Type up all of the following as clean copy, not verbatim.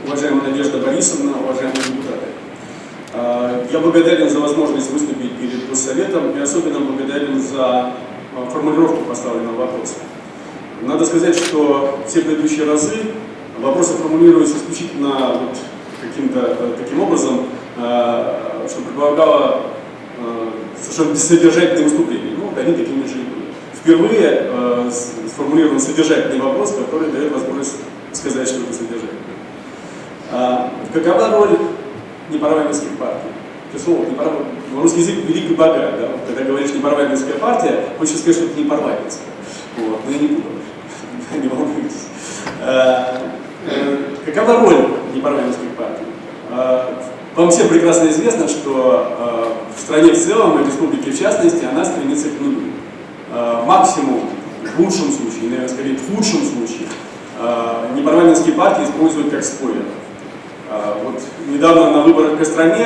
уважаемая Надежда Борисовна, уважаемые депутаты. Я благодарен за возможность выступить перед Госсоветом и особенно благодарен за формулировку поставленного вопроса. Надо сказать, что все предыдущие разы вопросы формулируются исключительно вот каким-то таким образом, что предполагало совершенно бессодержательные выступления. Ну, вот они такими же и были. Впервые сформулирован содержательный вопрос, который дает возможность сказать что-то содержательное. Какова роль непарламентских партий? Слово русский язык велик и богат. Да? Когда говоришь непарламентская партия, хочешь сказать, что это не парламентская. Вот. Но я не буду. Не волнуйтесь. Какова роль непарламентских партий? Вам всем прекрасно известно, что в стране в целом, и в республике в частности, она стремится к нулю. Максимум, в лучшем случае, наверное, скорее в худшем случае, непарламентские партии используют как спойлер. Вот недавно на выборах в Костроме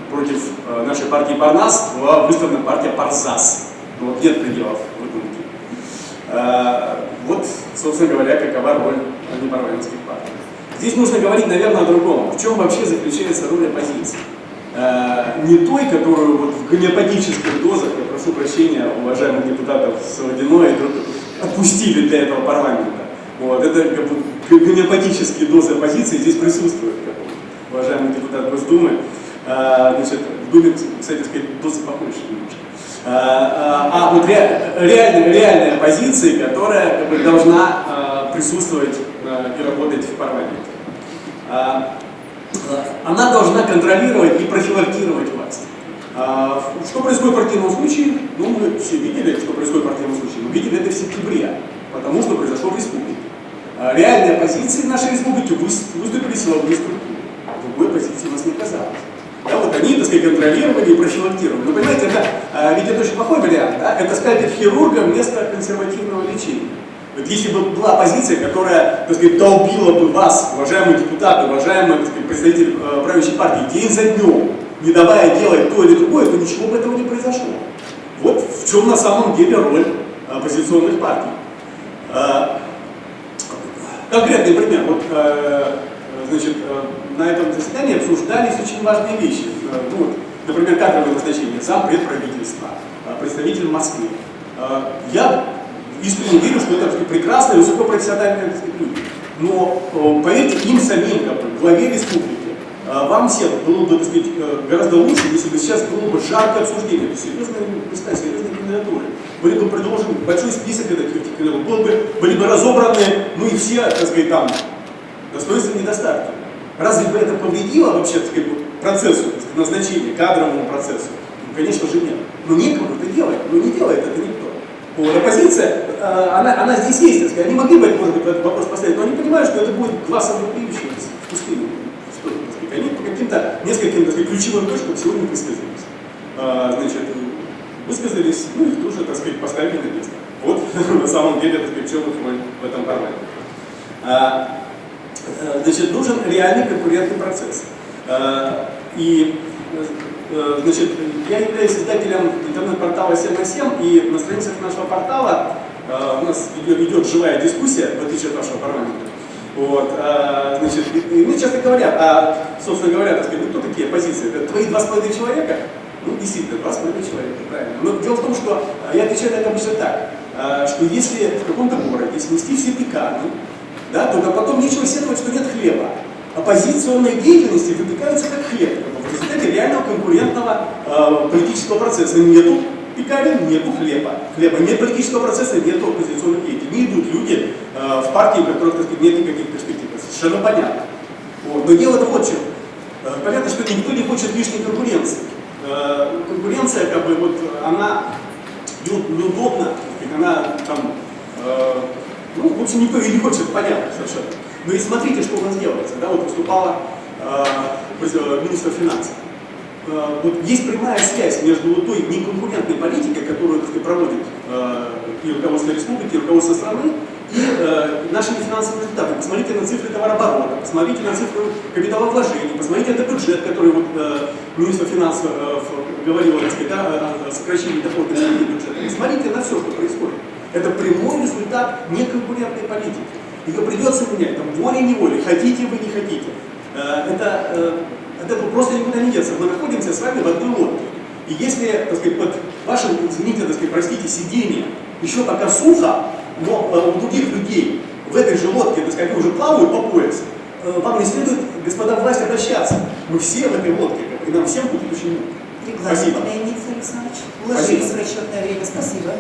против нашей партии Парнас была выставлена партия Парзас. Вот нет пределов выдумки. Вот, собственно говоря, какова роль непарламентских партий. Здесь нужно говорить, наверное, о другом. В чем вообще заключается роль оппозиции? Не той, которую вот в гомеопатических дозах, я прошу прощения уважаемых депутатов Солодино и других, отпустили для этого парламента. Вот, это как бы гомеопатические дозы оппозиции здесь присутствуют, как уважаемый депутат Госдумы. Значит, в Думе, кстати сказать, дозы побольше немножко. А вот реальная оппозиция, которая как бы должна присутствовать и работать в парламенте. Она должна контролировать и профилактировать власть. Что происходит в партийном случае? Ну, мы все видели, что происходит в партийном случае. Мы видели это в сентябре, потому что произошло в республике. Реальные оппозиции в нашей республике выступили силовые структуры. Другой оппозиции у нас не казалось. Да, вот они, так сказать, контролировали и профилактировали. Но понимаете, ведь это очень плохой вариант. Да? Это скальпель хирурга вместо консервативного лечения. Вот если бы была оппозиция, которая, так сказать, долбила бы вас, уважаемые депутаты, уважаемые, так сказать, представители правящей партии, день за днем, не давая делать то или другое, то ничего бы этого не произошло. Вот в чем на самом деле роль оппозиционных партий. Конкретный пример. Вот, значит, на этом заседании обсуждались очень важные вещи. Ну, вот, например, кадровое назначение зампред правительства, представитель в Москве. Я искренне верю, что это прекрасные, высокопрофессиональные люди. Но поверьте, им самим, как бы, главе республики, вам всем было бы, так сказать, гораздо лучше, если бы сейчас было бы жаркое обсуждение, серьезные места, серьезные кандидатуры. Были бы предложен большой список этих кандидатур, были бы разобраны, ну и все, так сказать, там, достоинства и недостатки. Разве бы это повредило вообще, так сказать, процессу, так сказать, назначения, кадровому процессу? Ну, конечно же нет. Но некому это делать, но не делает это никто. Вот, оппозиция, она здесь есть, так сказать. Они могли бы, может быть, этот вопрос поставить, но они понимают, что это будет глазом выпивающим в пустыне. Они по каким-то нескольким, так сказать, ключевым точкам сегодня высказались. Значит, высказались, ну их тоже, так сказать, поставили на место. Вот, на самом деле, так сказать, в чем их роль в этом парламенте. Значит, нужен реальный конкурентный процесс. И, значит, я являюсь издателем интернет-портала 7 на 7, и на страницах нашего портала у нас идет живая дискуссия, в отличие от нашего парламента. Вот, значит, и мне часто говорят, собственно говоря, так сказать, ну, кто такие оппозиции? Это твои 2,5 человека? Ну, действительно, 2,5 человека, правильно. Но дело в том, что я отвечаю на это обычно так, что если в каком-то городе снести все пекарни, да, то потом нечего сетовать, что нет хлеба. Оппозиционной деятельности выпекаются как хлеб. В результате реального конкурентного политического процесса нету пекарен, нету хлеба. Нет политического процесса, нету оппозиционных деятелей. Не идут люди в партии, у которых, так сказать, нет никаких перспектив. Это совершенно понятно. Вот. Но дело-то вот в чем. Понятно, что никто не хочет лишней конкуренции. Конкуренция, как бы, вот, она неудобна, она там, ну, в общем, никто ее не хочет, понятно совершенно. Но и смотрите, что у нас делается. Да, вот выступала министр финансов. Вот есть прямая связь между той неконкурентной политикой, которую, так сказать, проводит и руководство республики, и руководство страны, и нашими финансовыми результатами. Посмотрите на цифры товарооборота, посмотрите на цифры капиталовложений, посмотрите на бюджет, который вот, министр финансов говорил, так сказать, о сокращении дохода бюджета. Посмотрите на все, что происходит. Это прямой результат неконкурентной политики. Ее придется менять, там, волей-неволей, хотите вы, не хотите. От этого просто никуда не деться. Мы находимся с вами в одной лодке. И если, так сказать, под вашим, извините, так сказать, простите, сиденьем еще пока сухо, но у других людей в этой же лодке, так сказать, уже плавают по пояс, вам не следует, господа власть, обращаться. Мы все в этой лодке, и нам всем будет очень... Спасибо. Леонид Александрович, уложились в расчетное время. Спасибо.